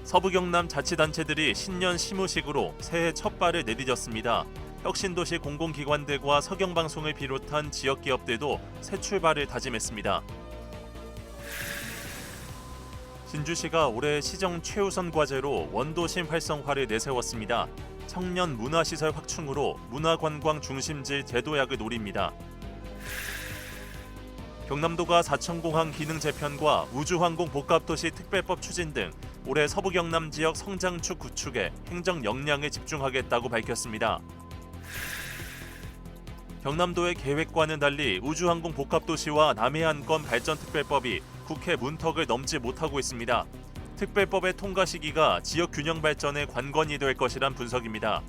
서부 경남 자치단체들이 신년 시무식으로 새해 첫 발을 내디뎠습니다. 혁신도시 공공기관들과 서경방송을 비롯한 지역기업들도 새 출발을 다짐했습니다. 진주시가 올해 시정 최우선 과제로 원도심 활성화를 내세웠습니다. 청년 문화시설 확충으로 문화관광 중심지 재도약을 노립니다. 경남도가 사천공항 기능 재편과 우주항공 복합도시 특별법 추진 등 올해 서부 경남 지역 성장축 구축에 행정 역량을 집중하겠다고 밝혔습니다. 경남도의 계획과는 달리 우주항공 복합도시와 남해안권 발전특별법이 국회 문턱을 넘지 못하고 있습니다. 특별법의 통과 시기가 지역 균형 발전에 관건이 될 것이란 분석입니다.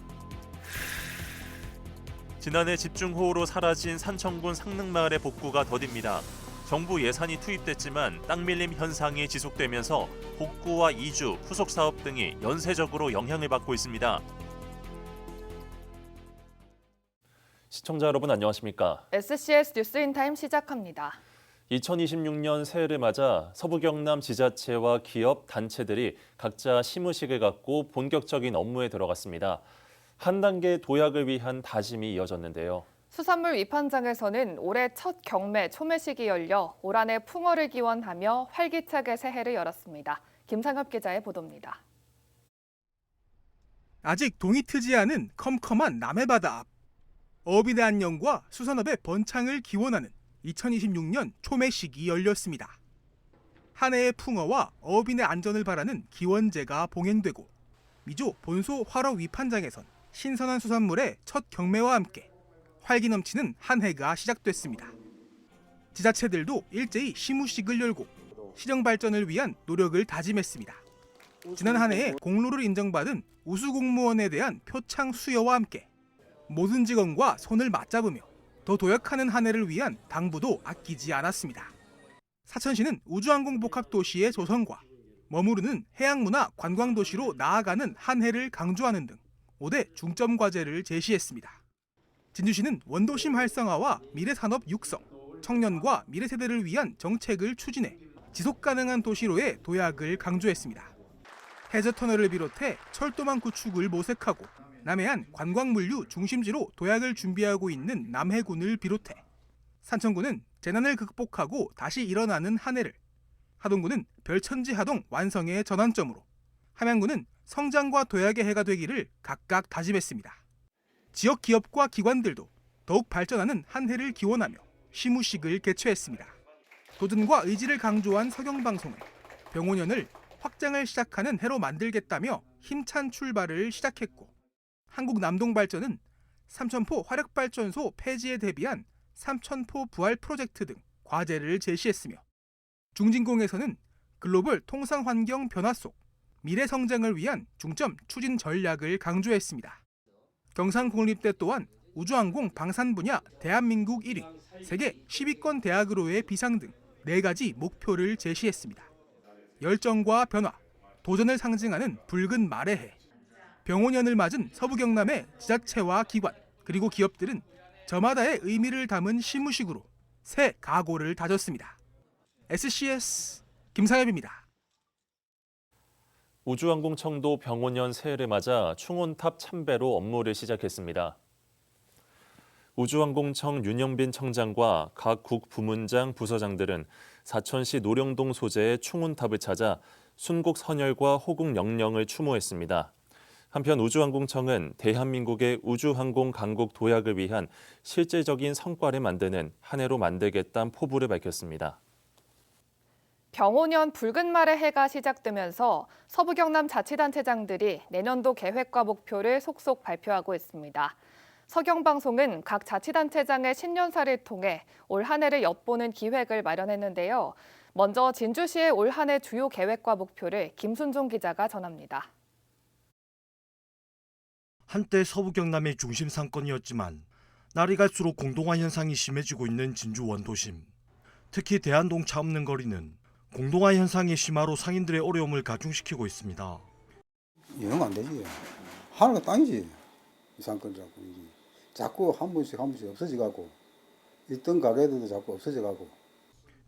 지난해 집중호우로 사라진 산청군 상릉마을의 복구가 더딥니다. 정부 예산이 투입됐지만 땅 밀림 현상이 지속되면서 복구와 이주, 후속 사업 등이 연쇄적으로 영향을 받고 있습니다. 시청자 여러분 안녕하십니까? SCS 뉴스인타임 시작합니다. 2026년 새해를 맞아 서부 경남 지자체와 기업, 단체들이 각자 시무식을 갖고 본격적인 업무에 들어갔습니다. 한 단계 도약을 위한 다짐이 이어졌는데요. 수산물 위판장에서는 올해 첫 경매 초매식이 열려 올 한 해 풍어를 기원하며 활기차게 새해를 열었습니다. 김상엽 기자의 보도입니다. 아직 동이 트지 않은 컴컴한 남해바다 앞. 어업인의 안녕과 수산업의 번창을 기원하는 2026년 초매식이 열렸습니다. 한 해의 풍어와 어업인의 안전을 바라는 기원제가 봉행되고 미조 본소 활어 위판장에선 신선한 수산물의 첫 경매와 함께 활기 넘치는 한 해가 시작됐습니다. 지자체들도 일제히 시무식을 열고 시정 발전을 위한 노력을 다짐했습니다. 지난 한 해에 공로를 인정받은 우수공무원에 대한 표창 수여와 함께 모든 직원과 손을 맞잡으며 더 도약하는 한 해를 위한 당부도 아끼지 않았습니다. 사천시는 우주항공 복합도시의 조성과 머무르는 해양문화 관광도시로 나아가는 한 해를 강조하는 등 5대 중점 과제를 제시했습니다. 진주시는 원도심 활성화와 미래산업 육성, 청년과 미래 세대를 위한 정책을 추진해 지속가능한 도시로의 도약을 강조했습니다. 해저터널을 비롯해 철도망 구축을 모색하고 남해안 관광물류 중심지로 도약을 준비하고 있는 남해군을 비롯해 산청군은 재난을 극복하고 다시 일어나는 한 해를, 하동군은 별천지 하동 완성의 전환점으로, 함양군은 성장과 도약의 해가 되기를 각각 다짐했습니다. 지역 기업과 기관들도 더욱 발전하는 한 해를 기원하며 시무식을 개최했습니다. 도전과 의지를 강조한 서경방송은 병원연을 확장을 시작하는 해로 만들겠다며 힘찬 출발을 시작했고, 한국남동발전은 삼천포 화력발전소 폐지에 대비한 삼천포 부활 프로젝트 등 과제를 제시했으며, 중진공에서는 글로벌 통상환경 변화 속 미래 성장을 위한 중점 추진 전략을 강조했습니다. 경상국립대 또한 우주항공 방산 분야 대한민국 1위, 세계 10위권 대학으로의 비상 등 4가지 목표를 제시했습니다. 열정과 변화, 도전을 상징하는 붉은 말의 해. 병원연을 맞은 서부 경남의 지자체와 기관, 그리고 기업들은 저마다의 의미를 담은 시무식으로 새 각오를 다졌습니다. SCS 김상엽입니다. 우주항공청도 병원연 새해를 맞아 충원탑 참배로 업무를 시작했습니다. 우주항공청 윤영빈 청장과 각 국 부문장, 부서장들은 사천시 노령동 소재의 충운탑을 찾아 순국 선열과 호국 영령을 추모했습니다. 한편 우주항공청은 대한민국의 우주항공 강국 도약을 위한 실제적인 성과를 만드는 한 해로 만들겠다는 포부를 밝혔습니다. 병오년 붉은 말의 해가 시작되면서 서부 경남 자치단체장들이 내년도 계획과 목표를 속속 발표하고 있습니다. 서경방송은 각 자치단체장의 신년사를 통해 올 한 해를 엿보는 기획을 마련했는데요. 먼저 진주시의 올 한 해 주요 계획과 목표를 김순종 기자가 전합니다. 한때 서부 경남의 중심 상권이었지만 날이 갈수록 공동화 현상이 심해지고 있는 진주 원도심. 특히 대한동 차 없는 거리는 공동화 현상의 심화로 상인들의 어려움을 가중시키고 있습니다. 이러면 안 되지. 하나가 땅이지. 이 상권 자꾸 한 번씩 없어져가고 있던 가게들도 자꾸 없어져가고.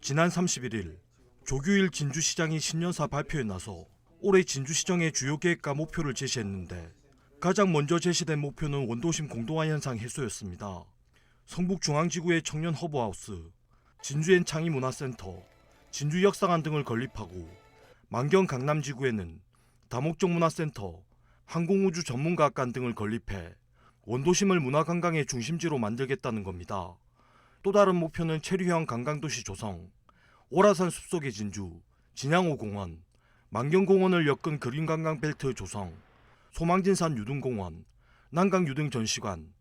지난 31일 조규일 진주시장이 신년사 발표에 나서 올해 진주시정의 주요 계획과 목표를 제시했는데 가장 먼저 제시된 목표는 원도심 공동화 현상 해소였습니다. 성북중앙지구의 청년 허브하우스, 진주엔 창의문화센터, 진주역사관 등을 건립하고 만경 강남지구에는 다목적 문화센터, 항공우주 전문가학관 등을 건립해 원도심을 문화관광의 중심지로 만들겠다는 겁니다. 또 다른 목표는 체류형 관광도시 조성, 오라산 숲속의 진주, 진양호공원, 만경공원을 엮은 그린관광벨트 조성, 소망진산 유등공원, 난강 유등전시관,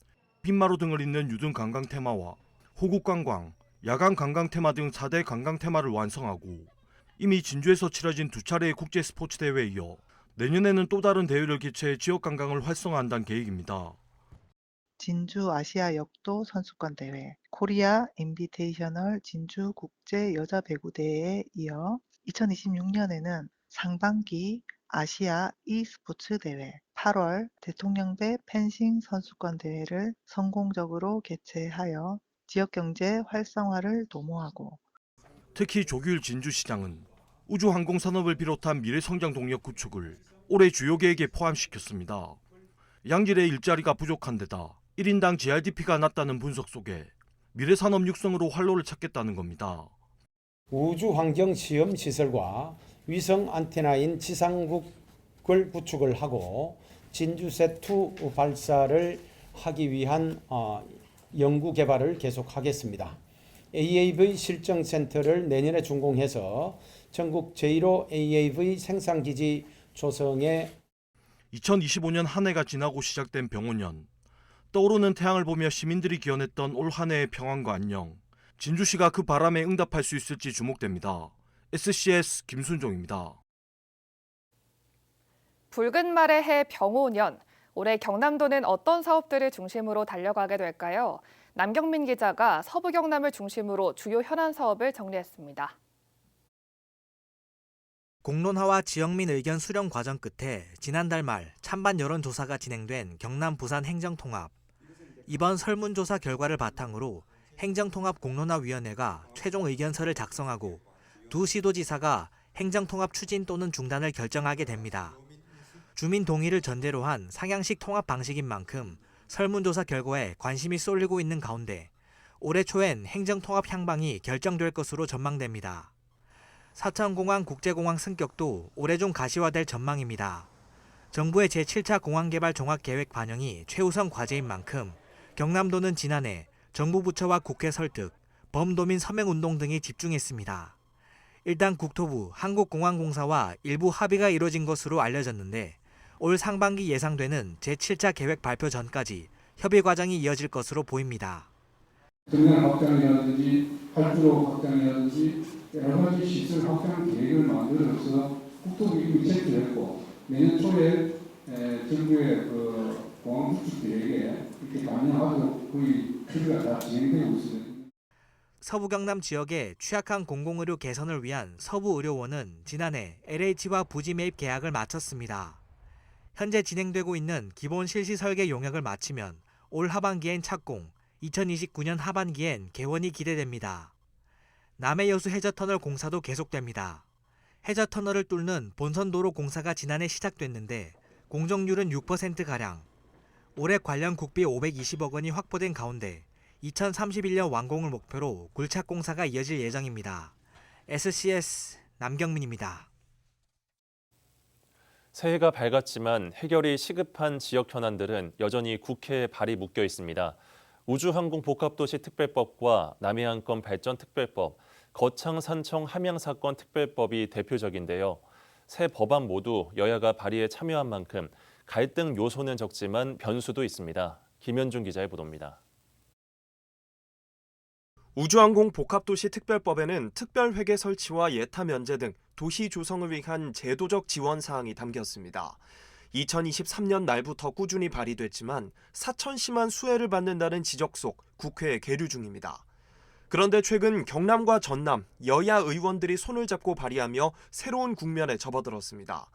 빈마루 등을 잇는 유등관광 테마와 호국관광, 야간관광 테마 등 4대 관광 테마를 완성하고 이미 진주에서 치러진 2차례의 국제 스포츠 대회에 이어 내년에는 또 다른 대회를 개최해 지역 관광을 활성화한다는 계획입니다. 진주 아시아 역도 선수권 대회, 코리아 인비테이셔널 진주 국제 여자 배구 대회에 이어 2026년에는 상반기 아시아 e스포츠 대회, 8월 대통령배 펜싱 선수권 대회를 성공적으로 개최하여 지역 경제 활성화를 도모하고 특히 조규일 진주시장은 우주항공산업을 비롯한 미래성장 동력 구축을 올해 주요 계획에 포함시켰습니다. 양질의 일자리가 부족한 데다 1인당 GRDP가 낮다는 분석 속에 미래산업 육성으로 활로를 찾겠다는 겁니다. 우주환경시험시설과 위성 안테나인 지상국을 구축을 하고 진주세2 발사를 하기 위한 연구 개발을 계속하겠습니다. AAV 실정센터를 내년에 준공해서 전국 제1호 AAV 생산기지 조성에 2025년 한 해가 지나고 시작된 병원년. 떠오르는 태양을 보며 시민들이 기원했던 올 한 해의 평안과 안녕. 진주시가 그 바람에 응답할 수 있을지 주목됩니다. SCS 김순종입니다. 붉은 말의 해 병오년. 올해 경남도는 어떤 사업들을 중심으로 달려가게 될까요? 남경민 기자가 서부 경남을 중심으로 주요 현안 사업을 정리했습니다. 공론화와 지역민 의견 수렴 과정 끝에 지난달 말 찬반 여론조사가 진행된 경남 부산 행정통합. 이번 설문조사 결과를 바탕으로 행정통합공론화위원회가 최종 의견서를 작성하고 두 시도지사가 행정통합 추진 또는 중단을 결정하게 됩니다. 주민 동의를 전제로 한 상향식 통합 방식인 만큼 설문조사 결과에 관심이 쏠리고 있는 가운데 올해 초엔 행정통합 향방이 결정될 것으로 전망됩니다. 사천공항 국제공항 승격도 올해 중 가시화될 전망입니다. 정부의 제7차 공항개발 종합계획 반영이 최우선 과제인 만큼 경남도는 지난해 정부 부처와 국회 설득, 범도민 서명운동 등이 집중했습니다. 일단 국토부, 한국공항공사와 일부 합의가 이뤄진 것으로 알려졌는데 올 상반기 예상되는 제7차 계획 발표 전까지 협의 과정이 이어질 것으로 보입니다. 정면 확장이라든지 활주로 확장이라든지 여러 가지 시설 확장 계획을 만들어서 국토부 이미 제출했고 내년 초에 정부의 그 공항 구축 계획에 이렇게 반영하도록 거의 준비가 다 진행되고 있습니다. 서부 경남 지역의 취약한 공공의료 개선을 위한 서부의료원은 지난해 LH와 부지 매입 계약을 마쳤습니다. 현재 진행되고 있는 기본 실시 설계 용역을 마치면 올 하반기엔 착공, 2029년 하반기엔 개원이 기대됩니다. 남해여수 해저터널 공사도 계속됩니다. 해저터널을 뚫는 본선도로 공사가 지난해 시작됐는데 공정률은 6%가량. 올해 관련 국비 520억 원이 확보된 가운데 2031년 완공을 목표로 굴착 공사가 이어질 예정입니다. SCS 남경민입니다. 새해가 밝았지만 해결이 시급한 지역 현안들은 여전히 국회에 발이 묶여 있습니다. 우주항공 복합도시 특별법과 남해안권 발전 특별법, 거창 산청 함양 사건 특별법이 대표적인데요. 새 법안 모두 여야가 발의에 참여한 만큼 갈등 요소는 적지만 변수도 있습니다. 김현중 기자의 보도입니다. 우주항공 복합도시 특별법에는 특별회계 설치와 예타 면제 등 도시 조성을 위한 제도적 지원 사항이 담겼습니다. 2023년 말부터 꾸준히 발의됐지만 사천시만 수혜를 받는다는 지적 속 국회에 계류 중입니다. 그런데 최근 경남과 전남 여야 의원들이 손을 잡고 발의하며 새로운 국면에 접어들었습니다.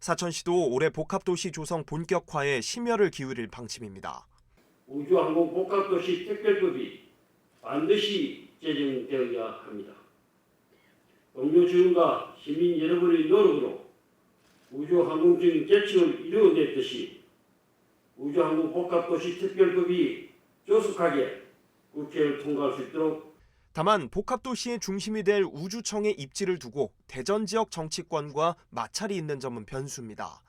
사천시도 올해 복합도시 조성 본격화에 심혈을 기울일 방침입니다. 우주항공 복합도시 특별법이 반드시 제정되어야 합니다. 동료 주민과 시민 여러분의 노력으로 우주항공적인 계층을 이루어냈듯이 우주항공복합도시특별법이 조속하게 국회를 통과할 수 있도록. 다만 복합도시의 중심이 될 우주청의 입지를 두고 대전 지역 정치권과 마찰이 있는 점은 변수입니다.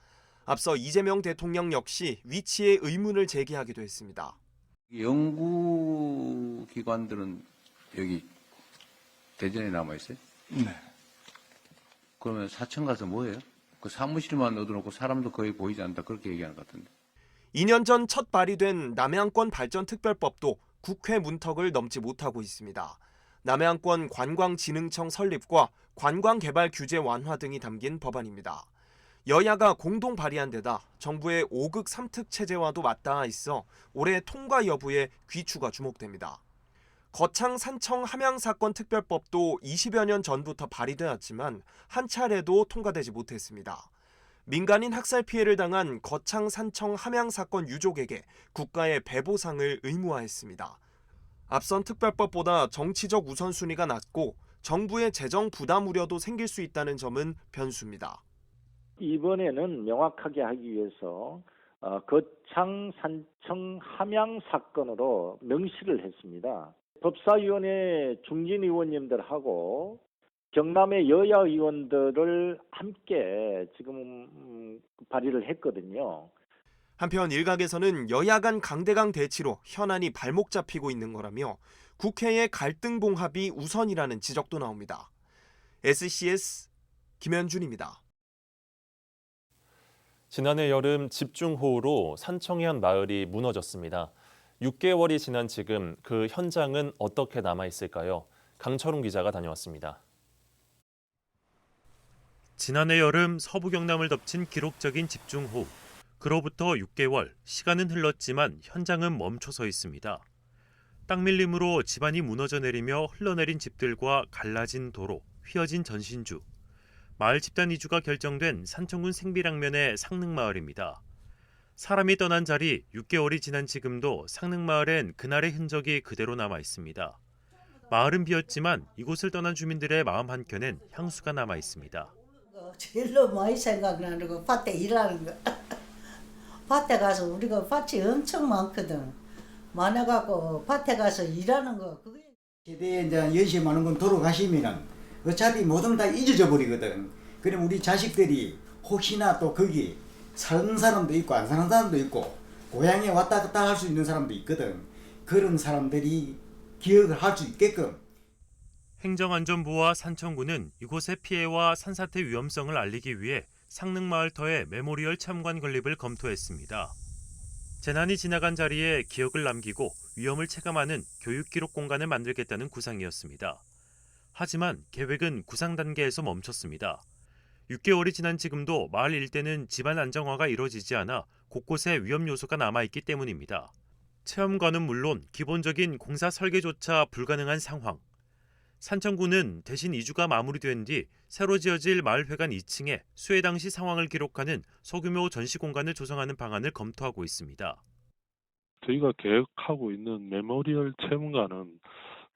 앞서 이재명 대통령 역시 위치에 의문을 제기하기도 했습니다. 연구기관들은 여기 대전에 남아있어요? 네. 그러면 사천 가서 뭐예요? 그 사무실만 얻어놓고 사람도 거의 보이지 않는다 그렇게 얘기하는 것 같은데. 2년 전 첫 발의된 남해안권 발전특별법도 국회 문턱을 넘지 못하고 있습니다. 남해안권 관광진흥청 설립과 관광개발 규제 완화 등이 담긴 법안입니다. 여야가 공동 발의한 데다 정부의 5극 3특 체제와도 맞닿아 있어 올해 통과 여부에 귀추가 주목됩니다. 거창 산청 함양 사건 특별법도 20여 년 전부터 발의되었지만 한 차례도 통과되지 못했습니다. 민간인 학살 피해를 당한 거창 산청 함양 사건 유족에게 국가의 배보상을 의무화했습니다. 앞선 특별법보다 정치적 우선순위가 낮고 정부의 재정 부담 우려도 생길 수 있다는 점은 변수입니다. 이번에는 명확하게 하기 위해서 거창, 산청, 함양 사건으로 명시를 했습니다. 법사위원회 중진 의원님들하고 경남의 여야 의원들을 함께 지금 발의를 했거든요. 한편 일각에서는 여야 간 강대강 대치로 현안이 발목 잡히고 있는 거라며 국회의 갈등 봉합이 우선이라는 지적도 나옵니다. SCS 김현준입니다. 지난해 여름 집중호우로 산청현 마을이 무너졌습니다. 6개월이 지난 지금 그 현장은 어떻게 남아있을까요? 강철웅 기자가 다녀왔습니다. 지난해 여름 서부 경남을 덮친 기록적인 집중호우. 그로부터 6개월, 시간은 흘렀지만 현장은 멈춰서 있습니다. 땅밀림으로 집안이 무너져 내리며 흘러내린 집들과 갈라진 도로, 휘어진 전신주. 마을 집단 이주가 결정된 산청군 생비랑면의 상능마을입니다. 사람이 떠난 자리 6개월이 지난 지금도 상능마을엔 그날의 흔적이 그대로 남아 있습니다. 마을은 비었지만 이곳을 떠난 주민들의 마음 한켠엔 향수가 남아 있습니다. 제일로 많이 생각나는 거 밭에 일하는 거. 밭에 가서 우리가 밭이 엄청 많거든. 많아갖고 밭에 가서 일하는 거. 그게 세대에 이제 연세 많은 분 돌아가시면은 어차피 모든 다 잊어져 버리거든. 그럼 우리 자식들이 혹시나 또 거기 사는 사람도 있고 안 사는 사람도 있고 고향에 왔다 갔다 할 수 있는 사람도 있거든. 그런 사람들이 기억을 할 수 있게끔. 행정안전부와 산청구는 이곳의 피해와 산사태 위험성을 알리기 위해 상능마을터의 메모리얼 참관 건립을 검토했습니다. 재난이 지나간 자리에 기억을 남기고 위험을 체감하는 교육기록 공간을 만들겠다는 구상이었습니다. 하지만 계획은 구상 단계에서 멈췄습니다. 6개월이 지난 지금도 마을 일대는 집안 안정화가 이루어지지 않아 곳곳에 위험 요소가 남아있기 때문입니다. 체험관은 물론 기본적인 공사 설계조차 불가능한 상황. 산청구는 대신 이주가 마무리된 뒤 새로 지어질 마을회관 2층에 수해 당시 상황을 기록하는 소규모 전시 공간을 조성하는 방안을 검토하고 있습니다. 저희가 계획하고 있는 메모리얼 체험관은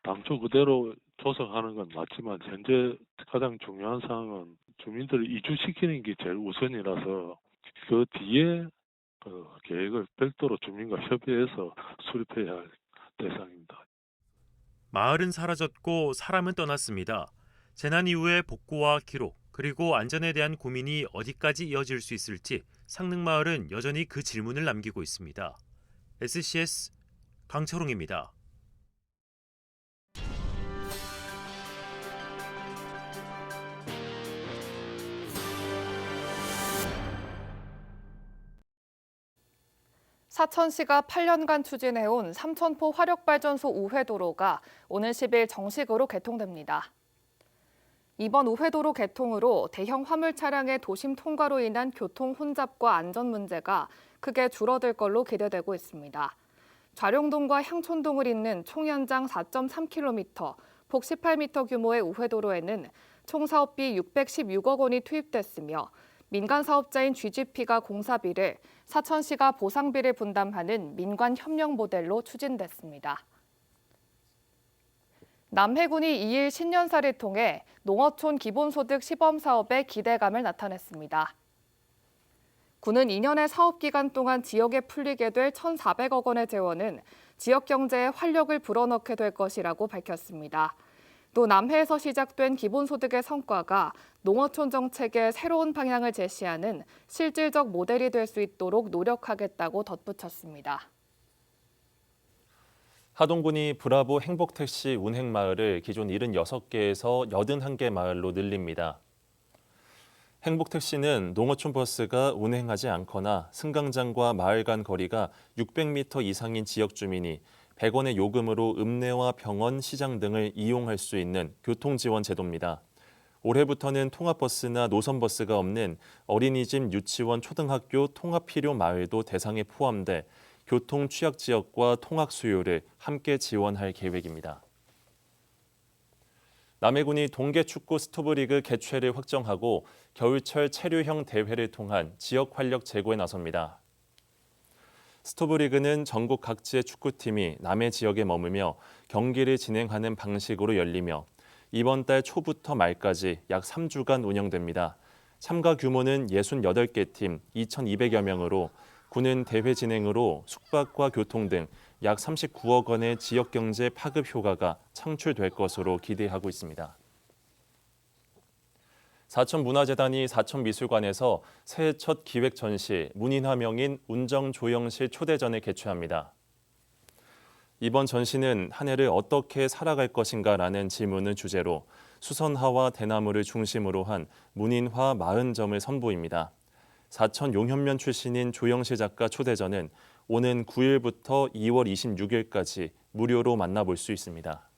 당초 그대로 조성하는 건 맞지만 현재 가장 중요한 사항은 주민들을 이주시키는 게 제일 우선이라서 그 뒤에 계획을 별도로 주민과 협의해서 수립해야 할 대상입니다. 마을은 사라졌고 사람은 떠났습니다. 재난 이후의 복구와 기록 그리고 안전에 대한 고민이 어디까지 이어질 수 있을지 상능마을은 여전히 그 질문을 남기고 있습니다. SCS 강철웅입니다. 사천시가 8년간 추진해온 삼천포 화력발전소 우회도로가 오는 10일 정식으로 개통됩니다. 이번 우회도로 개통으로 대형 화물 차량의 도심 통과로 인한 교통 혼잡과 안전 문제가 크게 줄어들 걸로 기대되고 있습니다. 좌룡동과 향촌동을 잇는 총 연장 4.3km, 폭 18m 규모의 우회도로에는 총 사업비 616억 원이 투입됐으며 민간 사업자인 GGP가 공사비를 사천시가 보상비를 분담하는 민관 협력 모델로 추진됐습니다. 남해군이 2일 신년사를 통해 농어촌 기본소득 시범 사업에 기대감을 나타냈습니다. 군은 2년의 사업 기간 동안 지역에 풀리게 될 1,400억 원의 재원은 지역 경제에 활력을 불어넣게 될 것이라고 밝혔습니다. 또 남해에서 시작된 기본소득의 성과가 농어촌 정책의 새로운 방향을 제시하는 실질적 모델이 될 수 있도록 노력하겠다고 덧붙였습니다. 하동군이 브라보 행복택시 운행 마을을 기존 76개에서 81개 마을로 늘립니다. 행복택시는 농어촌 버스가 운행하지 않거나 승강장과 마을 간 거리가 600m 이상인 지역 주민이 100원의 요금으로 읍내와 병원, 시장 등을 이용할 수 있는 교통지원 제도입니다. 올해부터는 통합버스나 노선버스가 없는 어린이집, 유치원, 초등학교 통합 필요 마을도 대상에 포함돼 교통 취약 지역과 통학 수요를 함께 지원할 계획입니다. 남해군이 동계축구 스토브리그 개최를 확정하고 겨울철 체류형 대회를 통한 지역 활력 제고에 나섭니다. 스토브리그는 전국 각지의 축구팀이 남해 지역에 머물며 경기를 진행하는 방식으로 열리며 이번 달 초부터 말까지 약 3주간 운영됩니다. 참가 규모는 68개 팀 2,200여 명으로 군은 대회 진행으로 숙박과 교통 등 약 39억 원의 지역 경제 파급 효과가 창출될 것으로 기대하고 있습니다. 사천문화재단이 사천미술관에서 새해 첫 기획 전시 문인화명인 운정조영실 초대전을 개최합니다. 이번 전시는 한 해를 어떻게 살아갈 것인가라는 질문을 주제로 수선화와 대나무를 중심으로 한 문인화 40점을 선보입니다. 사천 용현면 출신인 조영실 작가 초대전은 오는 9일부터 2월 26일까지 무료로 만나볼 수 있습니다.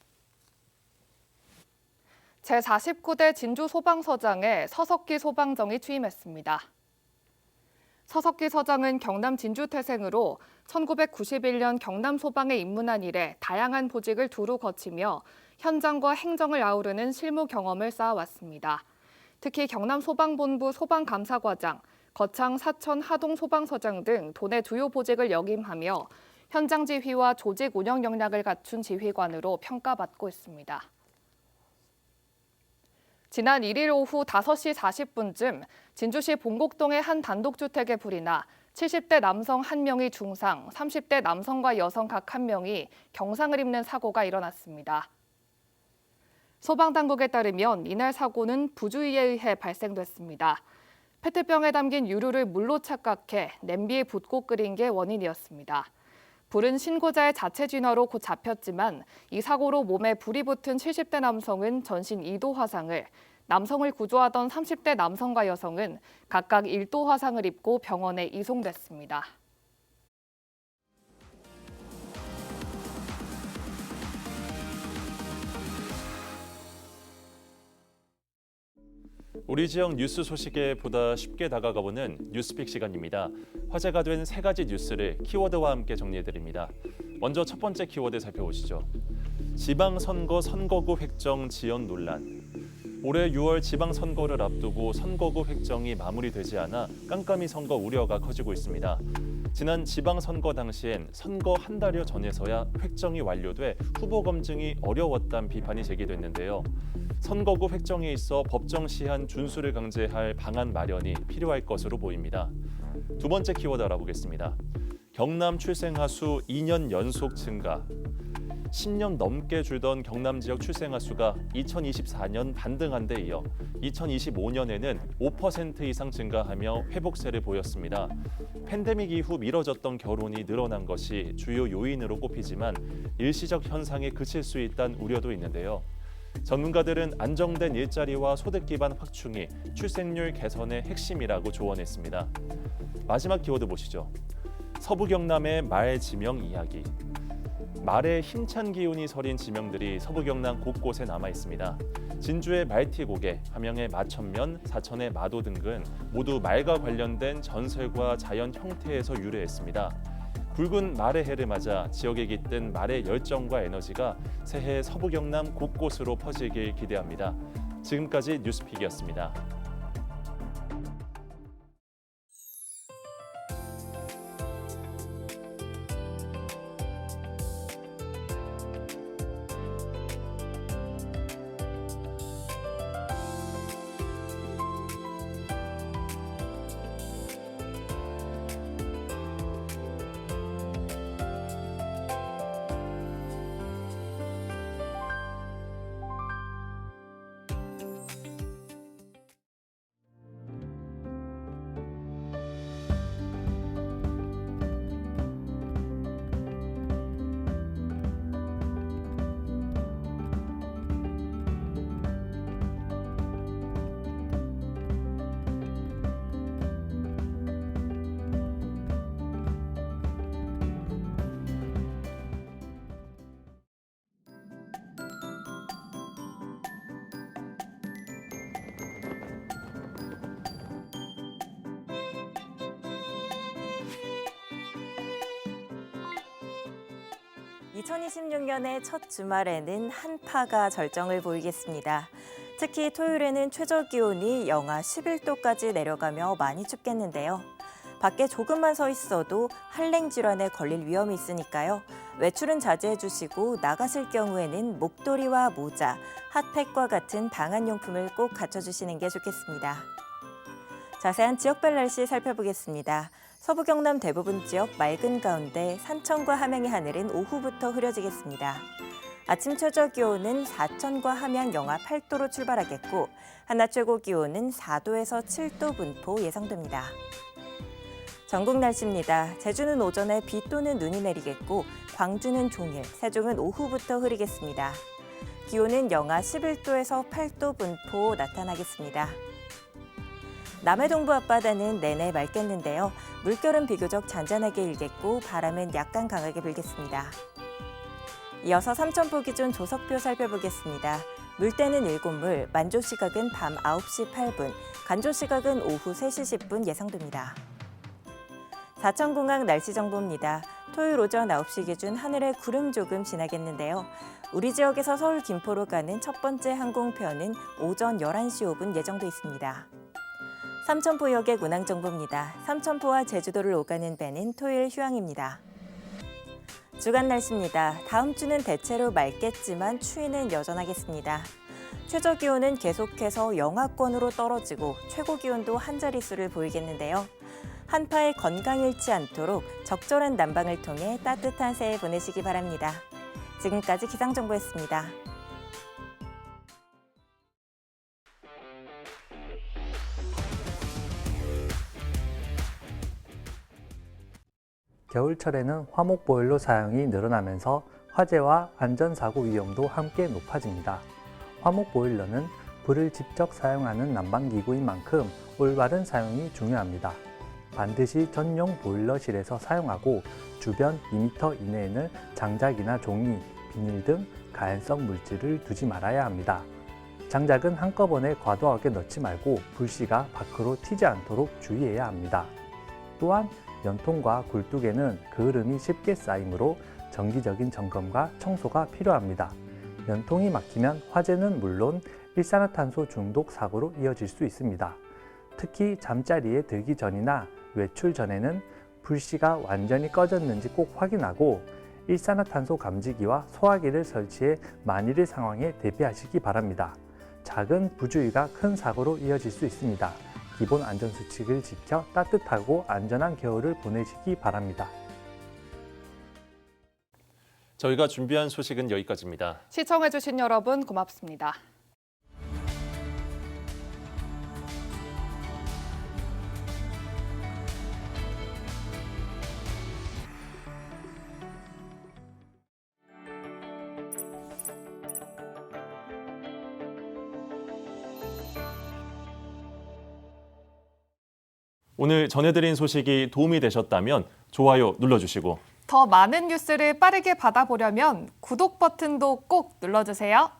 제49대 진주소방서장에 서석기 소방정이 취임했습니다. 서석기 서장은 경남 진주 태생으로 1991년 경남 소방에 입문한 이래 다양한 보직을 두루 거치며 현장과 행정을 아우르는 실무 경험을 쌓아왔습니다. 특히 경남 소방본부 소방감사과장, 거창 사천 하동 소방서장 등 도내 주요 보직을 역임하며 현장 지휘와 조직 운영 역량을 갖춘 지휘관으로 평가받고 있습니다. 지난 1일 오후 5시 40분쯤 진주시 봉곡동의 한 단독주택에 불이 나 70대 남성 1명이 중상, 30대 남성과 여성 각 1명이 경상을 입는 사고가 일어났습니다. 소방당국에 따르면 이날 사고는 부주의에 의해 발생됐습니다. 페트병에 담긴 유류를 물로 착각해 냄비에 붓고 끓인 게 원인이었습니다. 불은 신고자의 자체 진화로 곧 잡혔지만 이 사고로 몸에 불이 붙은 70대 남성은 전신 2도 화상을, 남성을 구조하던 30대 남성과 여성은 각각 1도 화상을 입고 병원에 이송됐습니다. 우리 지역 뉴스 소식에 보다 쉽게 다가가보는 뉴스픽 시간입니다. 화제가 된 3가지 뉴스를 키워드와 함께 정리해드립니다. 먼저 첫 번째 키워드 살펴보시죠. 지방선거 선거구 획정 지연 논란. 올해 6월 지방선거를 앞두고 선거구 획정이 마무리되지 않아 깜깜이 선거 우려가 커지고 있습니다. 지난 지방선거 당시엔 선거 한 달여 전에서야 획정이 완료돼 후보 검증이 어려웠다는 비판이 제기됐는데요. 선거구 획정에 있어 법정 시한 준수를 강제할 방안 마련이 필요할 것으로 보입니다. 두 번째 키워드 알아보겠습니다. 경남 출생아 수 2년 연속 증가. 10년 넘게 줄던 경남 지역 출생아 수가 2024년 반등한 데 이어 2025년에는 5% 이상 증가하며 회복세를 보였습니다. 팬데믹 이후 미뤄졌던 결혼이 늘어난 것이 주요 요인으로 꼽히지만 일시적 현상에 그칠 수 있다는 우려도 있는데요. 전문가들은 안정된 일자리와 소득 기반 확충이 출생률 개선의 핵심이라고 조언했습니다. 마지막 키워드 보시죠. 서부 경남의 말 지명 이야기. 말에 힘찬 기운이 서린 지명들이 서부 경남 곳곳에 남아 있습니다. 진주의 말티고개, 함양의 마천면, 사천의 마도 등은 모두 말과 관련된 전설과 자연 형태에서 유래했습니다. 붉은 말의 해를 맞아 지역에 깃든 말의 열정과 에너지가 새해 서부 경남 곳곳으로 퍼지길 기대합니다. 지금까지 뉴스픽이었습니다. 2026년의 첫 주말에는 한파가 절정을 보이겠습니다. 특히 토요일에는 최저 기온이 영하 11도까지 내려가며 많이 춥겠는데요. 밖에 조금만 서 있어도 한랭 질환에 걸릴 위험이 있으니까요. 외출은 자제해 주시고 나가실 경우에는 목도리와 모자, 핫팩과 같은 방한용품을 꼭 갖춰주시는 게 좋겠습니다. 자세한 지역별 날씨 살펴보겠습니다. 서부 경남 대부분 지역 맑은 가운데 산천과 함양의 하늘은 오후부터 흐려지겠습니다. 아침 최저 기온은 사천과 함양 영하 8도로 출발하겠고 한낮 최고 기온은 4도에서 7도 분포 예상됩니다. 전국 날씨입니다. 제주는 오전에 비 또는 눈이 내리겠고 광주는 종일, 세종은 오후부터 흐리겠습니다. 기온은 영하 11도에서 8도 분포 나타나겠습니다. 남해 동부 앞바다는 내내 맑겠는데요. 물결은 비교적 잔잔하게 일겠고 바람은 약간 강하게 불겠습니다. 이어서 삼천포 기준 조석표 살펴보겠습니다. 물때는 7물, 만조 시각은 밤 9시 8분, 간조 시각은 오후 3시 10분 예상됩니다. 사천공항 날씨 정보입니다. 토요일 오전 9시 기준 하늘에 구름 조금 지나겠는데요. 우리 지역에서 서울 김포로 가는 첫 번째 항공편은 오전 11시 5분 예정돼 있습니다. 삼천포역의 운항 정보입니다. 삼천포와 제주도를 오가는 배는 토요일 휴항입니다. 주간 날씨입니다. 다음 주는 대체로 맑겠지만 추위는 여전하겠습니다. 최저 기온은 계속해서 영하권으로 떨어지고 최고 기온도 한 자릿수를 보이겠는데요. 한파에 건강 잃지 않도록 적절한 난방을 통해 따뜻한 새해 보내시기 바랍니다. 지금까지 기상정보였습니다. 겨울철에는 화목보일러 사용이 늘어나면서 화재와 안전사고 위험도 함께 높아집니다. 화목보일러는 불을 직접 사용하는 난방기구인 만큼 올바른 사용이 중요합니다. 반드시 전용 보일러실에서 사용하고 주변 2m 이내에는 장작이나 종이, 비닐 등 가연성 물질을 두지 말아야 합니다. 장작은 한꺼번에 과도하게 넣지 말고 불씨가 밖으로 튀지 않도록 주의해야 합니다. 또한 연통과 굴뚝에는 그을음이 쉽게 쌓이므로 정기적인 점검과 청소가 필요합니다. 연통이 막히면 화재는 물론 일산화탄소 중독 사고로 이어질 수 있습니다. 특히 잠자리에 들기 전이나 외출 전에는 불씨가 완전히 꺼졌는지 꼭 확인하고 일산화탄소 감지기와 소화기를 설치해 만일의 상황에 대비하시기 바랍니다. 작은 부주의가 큰 사고로 이어질 수 있습니다. 기본 안전수칙을 지켜 따뜻하고 안전한 겨울을 보내시기 바랍니다. 저희가 준비한 소식은 여기까지입니다. 시청해주신 여러분 고맙습니다. 오늘 전해드린 소식이 도움이 되셨다면 좋아요 눌러주시고 더 많은 뉴스를 빠르게 받아보려면 구독 버튼도 꼭 눌러주세요.